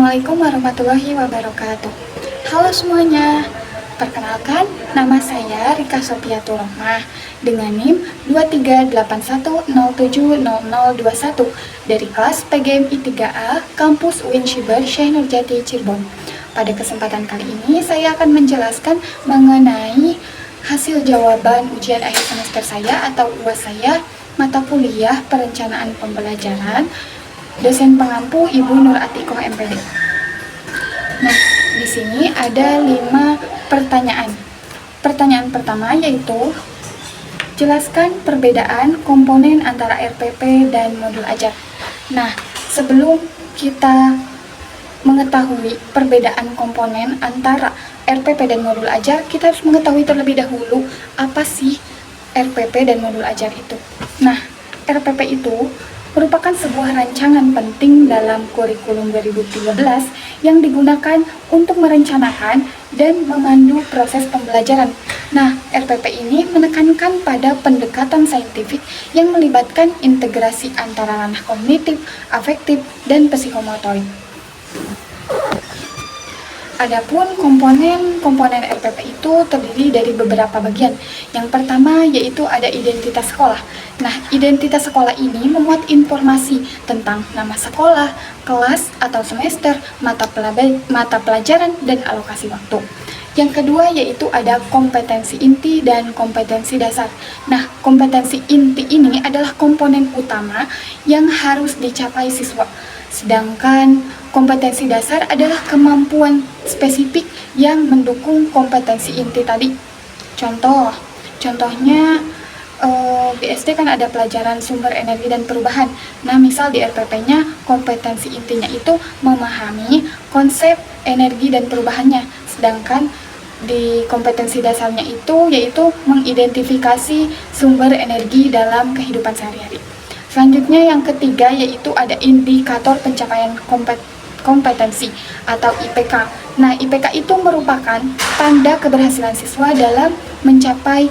Assalamualaikum warahmatullahi wabarakatuh. Halo semuanya, perkenalkan nama saya Rika Sofiatul Rohmah dengan NIM 2381070021 dari kelas PGMI 3A Kampus UIN Syibir Syekh Nurjati Cirebon. Pada kesempatan kali ini saya akan menjelaskan mengenai hasil jawaban ujian akhir semester saya atau UAS saya mata kuliah perencanaan pembelajaran dosen pengampu Ibu Nur Atikoh MPD. Nah, di sini ada 5 pertanyaan. Pertanyaan pertama yaitu jelaskan perbedaan komponen antara RPP dan modul ajar. Nah, sebelum kita mengetahui perbedaan komponen antara RPP dan modul ajar, kita harus mengetahui terlebih dahulu apa sih RPP dan modul ajar itu. Nah, RPP itu merupakan sebuah rancangan penting dalam kurikulum 2013 yang digunakan untuk merencanakan dan memandu proses pembelajaran. Nah, RPP ini menekankan pada pendekatan saintifik yang melibatkan integrasi antara ranah kognitif, afektif, dan psikomotorik. Adapun komponen RPP itu terdiri dari beberapa bagian. Yang pertama yaitu ada identitas sekolah. Nah, identitas sekolah ini memuat informasi tentang nama sekolah, kelas atau semester, mata pelajaran, dan alokasi waktu. Yang kedua yaitu ada kompetensi inti dan kompetensi dasar. Nah, kompetensi inti ini adalah komponen utama yang harus dicapai siswa. Sedangkan kompetensi dasar adalah kemampuan spesifik yang mendukung kompetensi inti tadi. Contohnya di SD kan ada pelajaran sumber energi dan perubahan. Nah, misal di RPP-nya kompetensi intinya itu memahami konsep energi dan perubahannya. Sedangkan di kompetensi dasarnya itu yaitu mengidentifikasi sumber energi dalam kehidupan sehari-hari. Selanjutnya yang ketiga yaitu ada indikator pencapaian kompetensi atau IPK. Nah, IPK itu merupakan tanda keberhasilan siswa dalam mencapai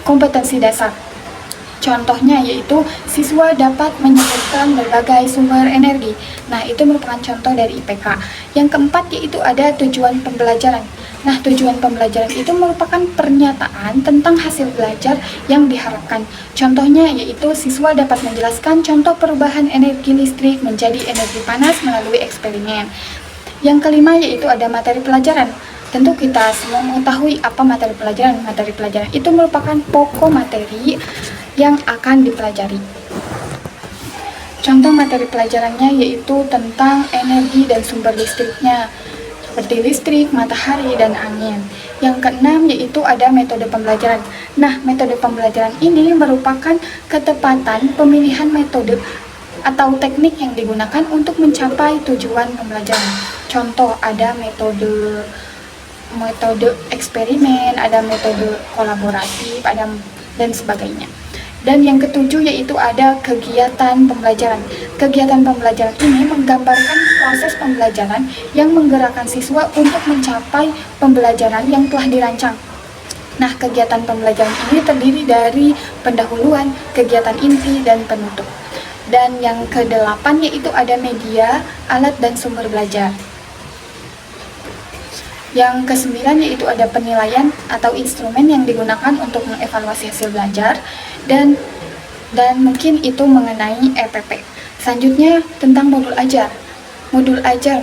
kompetensi dasar. Contohnya yaitu siswa dapat menyebutkan berbagai sumber energi. Nah, itu merupakan contoh dari IPK. Yang keempat yaitu ada tujuan pembelajaran. Nah, tujuan pembelajaran itu merupakan pernyataan tentang hasil belajar yang diharapkan. Contohnya yaitu siswa dapat menjelaskan contoh perubahan energi listrik menjadi energi panas melalui eksperimen. Yang kelima yaitu ada materi pelajaran. Tentu kita semua mengetahui apa materi pelajaran. Materi pelajaran itu merupakan pokok materi yang akan dipelajari. Contoh materi pelajarannya yaitu tentang energi dan sumber listriknya, seperti listrik, matahari, dan angin. Yang keenam yaitu ada metode pembelajaran. Nah, metode pembelajaran ini merupakan ketepatan pemilihan metode atau teknik yang digunakan untuk mencapai tujuan pembelajaran. Contoh ada metode eksperimen, ada metode kolaboratif, dan sebagainya. Dan yang ketujuh yaitu ada kegiatan pembelajaran. Kegiatan pembelajaran ini menggambarkan proses pembelajaran yang menggerakkan siswa untuk mencapai pembelajaran yang telah dirancang. Nah, kegiatan pembelajaran ini terdiri dari pendahuluan, kegiatan inti, dan penutup. Dan yang kedelapan yaitu ada media, alat, dan sumber belajar. Yang kesembilan yaitu ada penilaian atau instrumen yang digunakan untuk mengevaluasi hasil belajar dan mungkin itu mengenai RPP. Selanjutnya tentang modul ajar. Modul ajar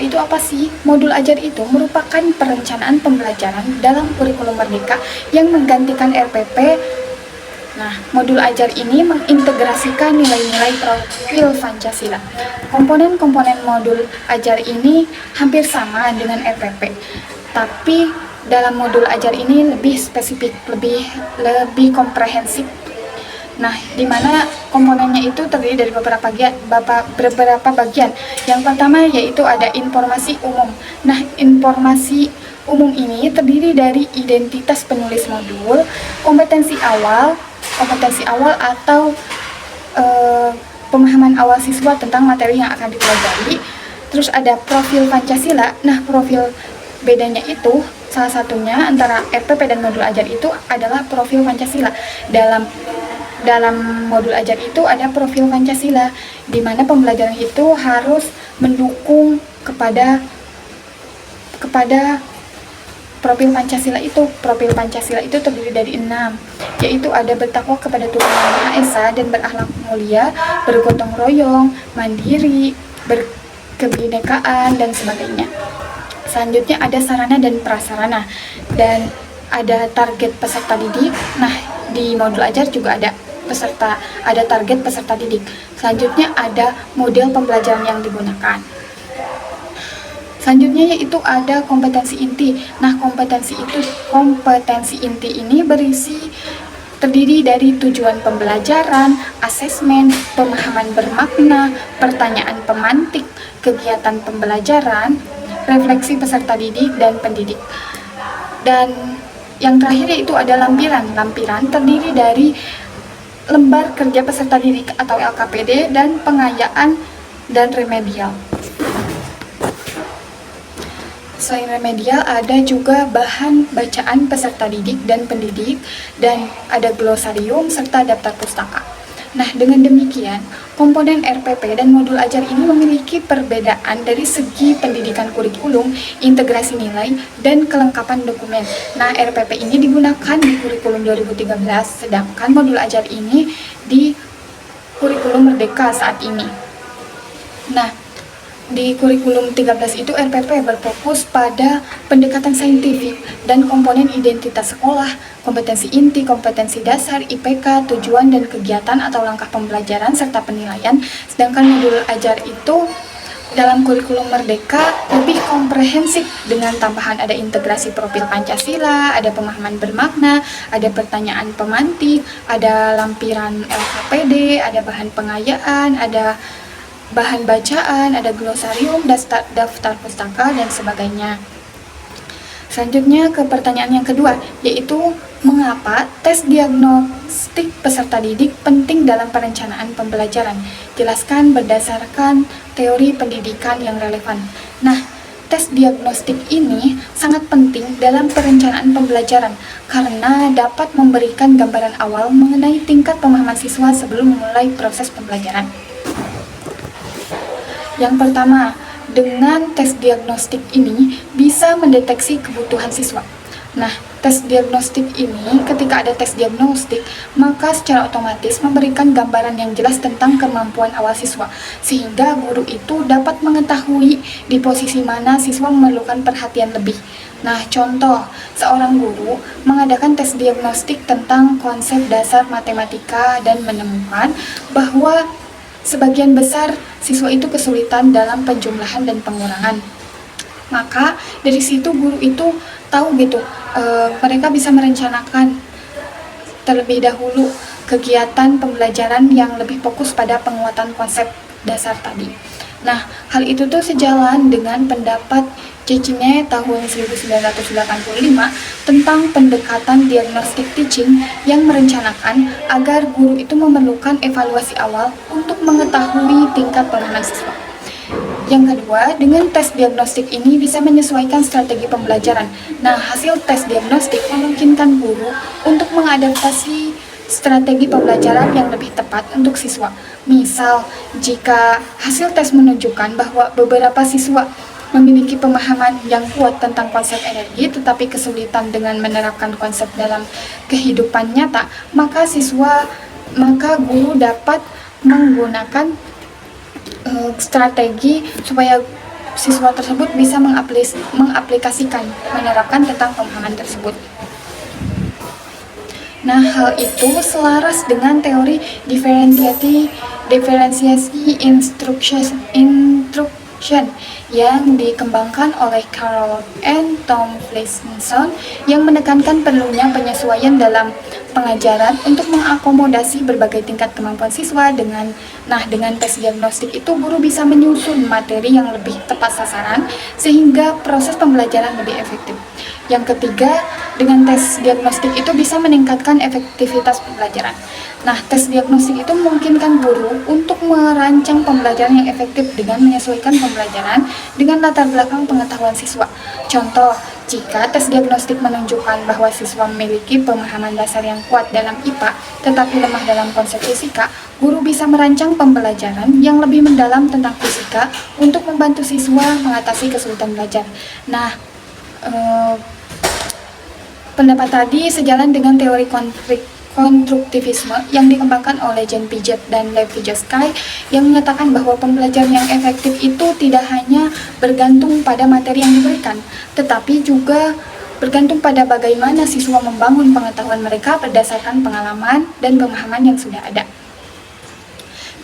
itu apa sih? Modul ajar itu merupakan perencanaan pembelajaran dalam kurikulum merdeka yang menggantikan RPP. Nah, modul ajar ini mengintegrasikan nilai-nilai profil Pancasila. Komponen-komponen modul ajar ini hampir sama dengan RPP, tapi dalam modul ajar ini lebih spesifik, lebih komprehensif. Nah, di mana komponennya itu terdiri dari beberapa bagian. Yang pertama yaitu ada informasi umum. Nah, informasi umum ini terdiri dari identitas penulis modul, kompetensi awal atau pemahaman awal siswa tentang materi yang akan dipelajari. Terus ada profil Pancasila. Nah, profil bedanya itu salah satunya antara RPP dan modul ajar itu adalah profil Pancasila. dalam modul ajar itu ada profil Pancasila, di mana pembelajaran itu harus mendukung kepada profil Pancasila itu. Profil Pancasila itu terdiri dari 6, yaitu ada bertakwa kepada Tuhan Yang Maha Esa dan berakhlak mulia, bergotong royong, mandiri, berkebinekaan, dan sebagainya. Selanjutnya ada sarana dan prasarana, dan ada target peserta didik. Nah, di modul ajar juga ada target peserta didik. Selanjutnya ada model pembelajaran yang digunakan. Selanjutnya yaitu ada kompetensi inti. Nah, kompetensi inti ini terdiri dari tujuan pembelajaran, asesmen, pemahaman bermakna, pertanyaan pemantik, kegiatan pembelajaran, refleksi peserta didik dan pendidik. Dan yang terakhir yaitu ada lampiran. Lampiran terdiri dari lembar kerja peserta didik atau LKPD dan pengayaan dan remedial. Selain remedial, ada juga bahan bacaan peserta didik dan pendidik, dan ada glosarium serta daftar pustaka. Nah, dengan demikian, komponen RPP dan modul ajar ini memiliki perbedaan dari segi pendidikan kurikulum, integrasi nilai, dan kelengkapan dokumen. Nah, RPP ini digunakan di kurikulum 2013, sedangkan modul ajar ini di kurikulum Merdeka saat ini. Nah, di kurikulum 13 itu RPP berfokus pada pendekatan saintifik dan komponen identitas sekolah, kompetensi inti, kompetensi dasar, IPK, tujuan dan kegiatan atau langkah pembelajaran, serta penilaian. Sedangkan modul ajar itu dalam kurikulum Merdeka lebih komprehensif dengan tambahan ada integrasi profil Pancasila, ada pemahaman bermakna, ada pertanyaan pemantik, ada lampiran LKPD, ada bahan pengayaan, ada bahan bacaan, ada glosarium, daftar pustaka, dan sebagainya. Selanjutnya ke pertanyaan yang kedua, yaitu mengapa tes diagnostik peserta didik penting dalam perencanaan pembelajaran? Jelaskan berdasarkan teori pendidikan yang relevan. Nah, tes diagnostik ini sangat penting dalam perencanaan pembelajaran karena dapat memberikan gambaran awal mengenai tingkat pemahaman siswa sebelum memulai proses pembelajaran. Yang pertama, dengan tes diagnostik ini bisa mendeteksi kebutuhan siswa. Nah, tes diagnostik ini, ketika ada tes diagnostik, maka secara otomatis memberikan gambaran yang jelas tentang kemampuan awal siswa, sehingga guru itu dapat mengetahui di posisi mana siswa memerlukan perhatian lebih. Nah, contoh, seorang guru mengadakan tes diagnostik tentang konsep dasar matematika dan menemukan bahwa sebagian besar siswa itu kesulitan dalam penjumlahan dan pengurangan. Maka dari situ guru itu tahu gitu, mereka bisa merencanakan terlebih dahulu kegiatan pembelajaran yang lebih fokus pada penguatan konsep dasar tadi. Nah, hal itu tuh sejalan dengan pendapat Cecine tahun 1985 tentang pendekatan diagnostic teaching yang merencanakan agar guru itu memerlukan evaluasi awal untuk mengetahui tingkat pemahaman siswa. Yang kedua, dengan tes diagnostik ini bisa menyesuaikan strategi pembelajaran. Nah, hasil tes diagnostik memungkinkan guru untuk mengadaptasi strategi pembelajaran yang lebih tepat untuk siswa. Misal, jika hasil tes menunjukkan bahwa beberapa siswa memiliki pemahaman yang kuat tentang konsep energi tetapi kesulitan dengan menerapkan konsep dalam kehidupan nyata, maka guru dapat menggunakan strategi supaya siswa tersebut bisa mengaplikasikan, menerapkan tentang pemahaman tersebut. Nah, hal itu selaras dengan teori diferensiasi instruction yang dikembangkan oleh Carol and Tom Fleeson yang menekankan perlunya penyesuaian dalam pengajaran untuk mengakomodasi berbagai tingkat kemampuan siswa. Dengan tes diagnostik itu guru bisa menyusun materi yang lebih tepat sasaran sehingga proses pembelajaran lebih efektif. Yang ketiga, dengan tes diagnostik itu bisa meningkatkan efektivitas pembelajaran. Nah, tes diagnostik itu memungkinkan guru untuk merancang pembelajaran yang efektif dengan menyesuaikan pembelajaran dengan latar belakang pengetahuan siswa. Contoh, Jika tes diagnostik menunjukkan bahwa siswa memiliki pemahaman dasar yang kuat dalam IPA tetapi lemah dalam konsep fisika, guru bisa merancang pembelajaran yang lebih mendalam tentang fisika untuk membantu siswa mengatasi kesulitan belajar. Nah, pendapat tadi sejalan dengan teori konstruktivisme yang dikembangkan oleh Jean Piaget dan Lev Vygotsky yang menyatakan bahwa pembelajaran yang efektif itu tidak hanya bergantung pada materi yang diberikan, tetapi juga bergantung pada bagaimana siswa membangun pengetahuan mereka berdasarkan pengalaman dan pemahaman yang sudah ada.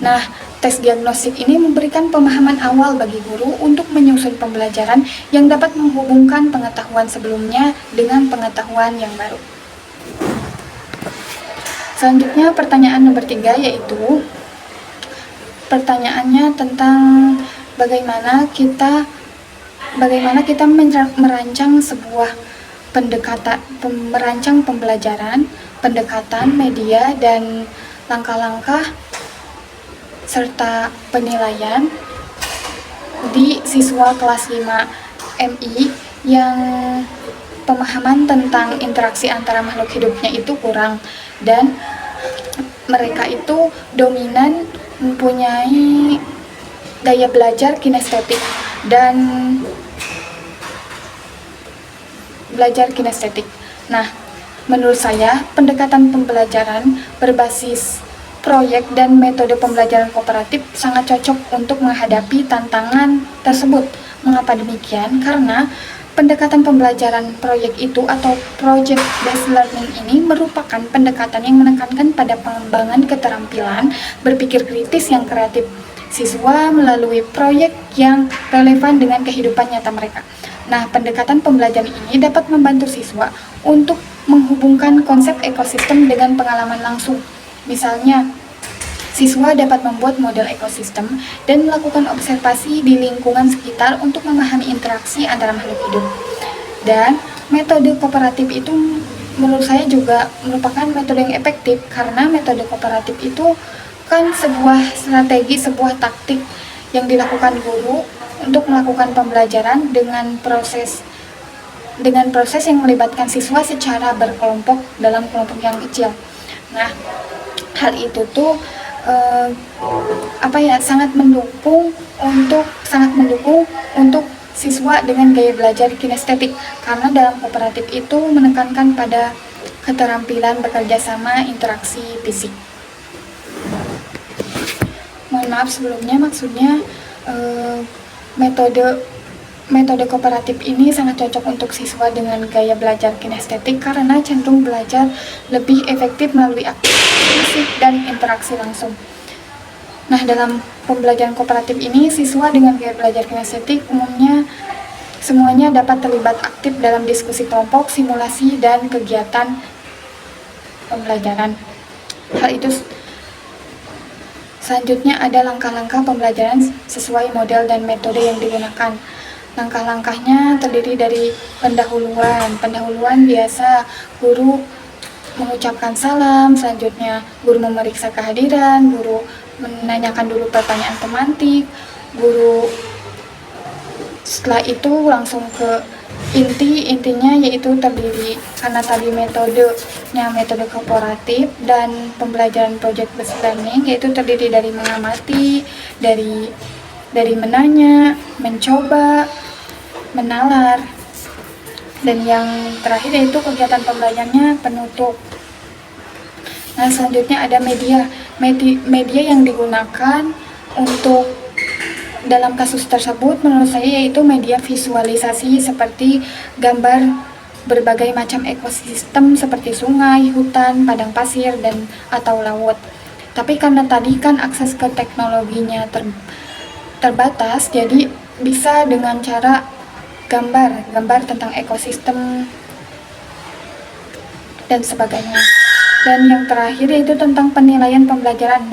Nah, tes diagnostik ini memberikan pemahaman awal bagi guru untuk menyusun pembelajaran yang dapat menghubungkan pengetahuan sebelumnya dengan pengetahuan yang baru. Selanjutnya pertanyaan nomor 3, yaitu pertanyaannya tentang bagaimana kita merancang sebuah merancang pembelajaran, pendekatan, media, dan langkah-langkah serta penilaian di siswa kelas 5 MI yang pemahaman tentang interaksi antara makhluk hidupnya itu kurang dan mereka itu dominan mempunyai gaya belajar kinestetik dan belajar kinestetik. Nah, menurut saya pendekatan pembelajaran berbasis proyek dan metode pembelajaran kooperatif sangat cocok untuk menghadapi tantangan tersebut. Mengapa demikian? Karena pendekatan pembelajaran proyek itu atau project based learning ini merupakan pendekatan yang menekankan pada pengembangan keterampilan berpikir kritis yang kreatif siswa melalui proyek yang relevan dengan kehidupan nyata mereka. Nah, pendekatan pembelajaran ini dapat membantu siswa untuk menghubungkan konsep ekosistem dengan pengalaman langsung. Misalnya, siswa dapat membuat model ekosistem dan melakukan observasi di lingkungan sekitar untuk memahami interaksi antara makhluk hidup. Dan metode kooperatif itu menurut saya juga merupakan metode yang efektif karena metode kooperatif itu kan sebuah strategi, sebuah taktik yang dilakukan guru untuk melakukan pembelajaran dengan proses yang melibatkan siswa secara berkelompok dalam kelompok yang kecil. Nah, hal itu tuh sangat mendukung untuk siswa dengan gaya belajar kinestetik karena dalam kooperatif itu menekankan pada keterampilan bekerja sama, interaksi fisik. Mohon maaf sebelumnya, maksudnya metode kooperatif ini sangat cocok untuk siswa dengan gaya belajar kinestetik karena cenderung belajar lebih efektif melalui aktivitas fisik dan interaksi langsung. Nah, dalam pembelajaran kooperatif ini, siswa dengan gaya belajar kinestetik umumnya semuanya dapat terlibat aktif dalam diskusi kelompok, simulasi, dan kegiatan pembelajaran. Hal itu selanjutnya ada langkah-langkah pembelajaran sesuai model dan metode yang digunakan. Langkah-langkahnya terdiri dari pendahuluan. Pendahuluan biasa guru mengucapkan salam, selanjutnya guru memeriksa kehadiran, guru menanyakan dulu pertanyaan pemantik, guru setelah itu langsung ke intinya yaitu terdiri karena tadi metode kooperatif dan pembelajaran project based learning yaitu terdiri dari mengamati, dari menanya, mencoba, menalar, dan yang terakhir yaitu kegiatan pembelajarannya penutup. Nah, selanjutnya ada media yang digunakan untuk dalam kasus tersebut menurut saya yaitu media visualisasi seperti gambar berbagai macam ekosistem seperti sungai, hutan, padang pasir, dan atau laut. Tapi karena tadi kan akses ke teknologinya terbatas, jadi bisa dengan cara gambar tentang ekosistem dan sebagainya. Dan yang terakhir yaitu tentang penilaian pembelajaran.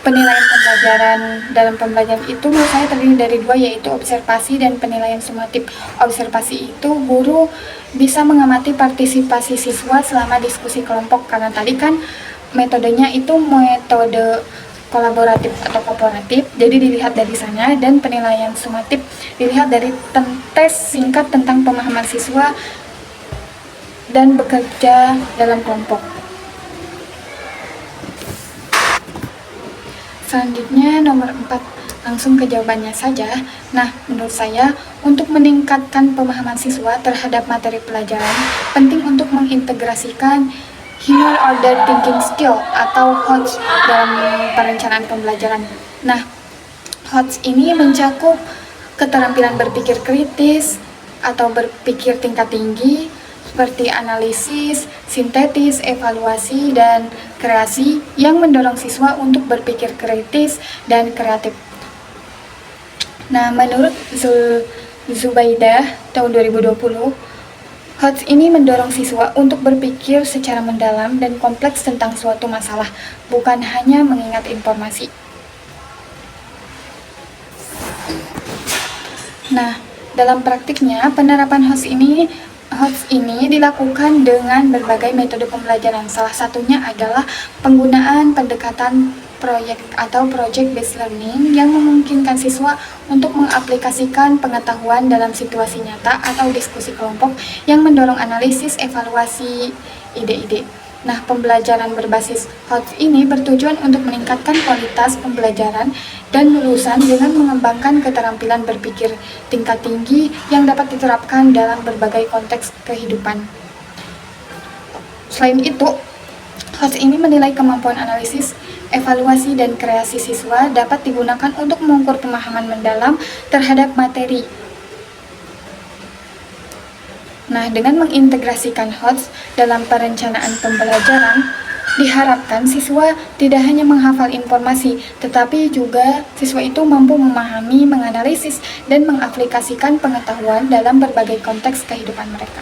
Penilaian pembelajaran dalam pembelajaran itu menurut saya terdiri dari dua, yaitu observasi dan penilaian sumatif. Observasi itu guru bisa mengamati partisipasi siswa selama diskusi kelompok karena tadi kan metodenya itu metode kolaboratif atau kooperatif, jadi dilihat dari sana, dan penilaian sumatif dilihat dari tes singkat tentang pemahaman siswa dan bekerja dalam kelompok. Selanjutnya nomor 4, langsung ke jawabannya saja. Nah, menurut saya untuk meningkatkan pemahaman siswa terhadap materi pelajaran, penting untuk mengintegrasikan Higher Order Thinking Skill atau HOTS dalam perencanaan pembelajaran. Nah, HOTS ini mencakup keterampilan berpikir kritis atau berpikir tingkat tinggi, seperti analisis, sintetis, evaluasi, dan kreasi yang mendorong siswa untuk berpikir kritis dan kreatif. Nah, menurut Zubaidah tahun 2020, HOTS ini mendorong siswa untuk berpikir secara mendalam dan kompleks tentang suatu masalah, bukan hanya mengingat informasi. Nah, dalam praktiknya, penerapan HOTS ini dilakukan dengan berbagai metode pembelajaran. Salah satunya adalah penggunaan pendekatan proyek atau project based learning yang memungkinkan siswa untuk mengaplikasikan pengetahuan dalam situasi nyata atau diskusi kelompok yang mendorong analisis, evaluasi, ide-ide. Nah, pembelajaran berbasis HOTS ini bertujuan untuk meningkatkan kualitas pembelajaran dan lulusan dengan mengembangkan keterampilan berpikir tingkat tinggi yang dapat diterapkan dalam berbagai konteks kehidupan. Selain itu, HOTS ini menilai kemampuan analisis, evaluasi, dan kreasi siswa dapat digunakan untuk mengukur pemahaman mendalam terhadap materi. Nah, dengan mengintegrasikan HOTS dalam perencanaan pembelajaran, diharapkan siswa tidak hanya menghafal informasi, tetapi juga siswa itu mampu memahami, menganalisis, dan mengaplikasikan pengetahuan dalam berbagai konteks kehidupan mereka.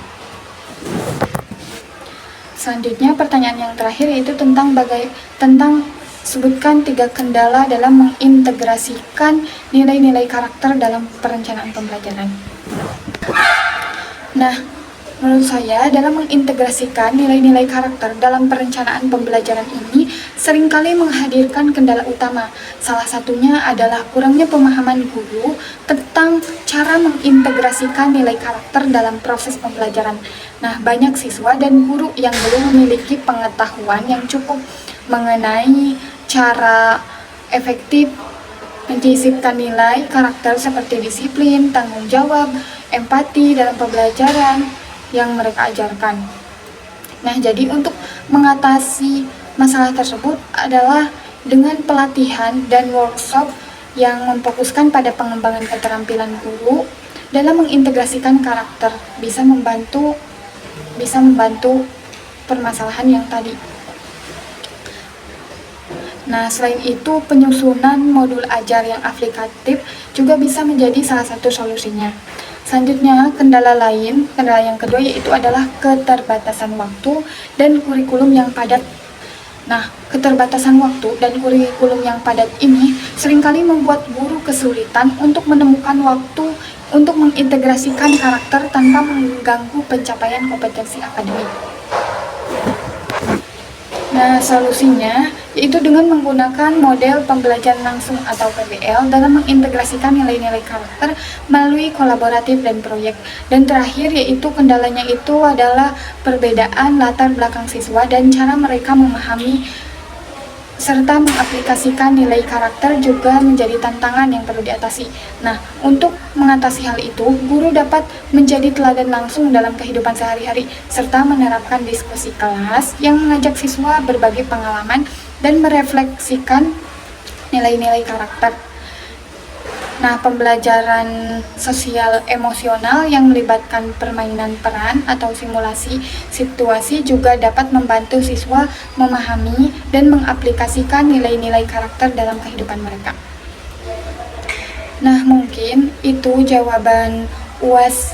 Selanjutnya, pertanyaan yang terakhir yaitu tentang sebutkan 3 kendala dalam mengintegrasikan nilai-nilai karakter dalam perencanaan pembelajaran. Nah, menurut saya dalam mengintegrasikan nilai-nilai karakter dalam perencanaan pembelajaran ini seringkali menghadirkan kendala utama. Salah satunya adalah kurangnya pemahaman guru tentang cara mengintegrasikan nilai karakter dalam proses pembelajaran. Nah, banyak siswa dan guru yang belum memiliki pengetahuan yang cukup mengenai cara efektif menyisipkan nilai karakter seperti disiplin, tanggung jawab, empati dalam pembelajaran yang mereka ajarkan. Nah, jadi untuk mengatasi masalah tersebut adalah dengan pelatihan dan workshop yang memfokuskan pada pengembangan keterampilan guru dalam mengintegrasikan karakter bisa membantu permasalahan yang tadi. Nah, selain itu, penyusunan modul ajar yang aplikatif juga bisa menjadi salah satu solusinya. Selanjutnya, kendala yang kedua yaitu adalah keterbatasan waktu dan kurikulum yang padat. Nah, keterbatasan waktu dan kurikulum yang padat ini seringkali membuat guru kesulitan untuk menemukan waktu untuk mengintegrasikan karakter tanpa mengganggu pencapaian kompetensi akademik. Nah, solusinya yaitu dengan menggunakan model pembelajaran langsung atau PBL dalam mengintegrasikan nilai-nilai karakter melalui kolaboratif dan proyek. Dan terakhir yaitu kendalanya itu adalah perbedaan latar belakang siswa dan cara mereka memahami serta mengaplikasikan nilai karakter juga menjadi tantangan yang perlu diatasi. Nah, untuk mengatasi hal itu, guru dapat menjadi teladan langsung dalam kehidupan sehari-hari, serta menerapkan diskusi kelas yang mengajak siswa berbagi pengalaman dan merefleksikan nilai-nilai karakter. Nah, pembelajaran sosial emosional yang melibatkan permainan peran atau simulasi situasi juga dapat membantu siswa memahami dan mengaplikasikan nilai-nilai karakter dalam kehidupan mereka. Nah, mungkin itu jawaban UAS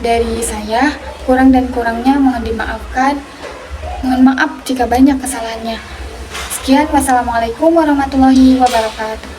dari saya. Kurang dan kurangnya mohon dimaafkan. Mohon maaf jika banyak kesalahannya. Sekian, wassalamualaikum warahmatullahi wabarakatuh.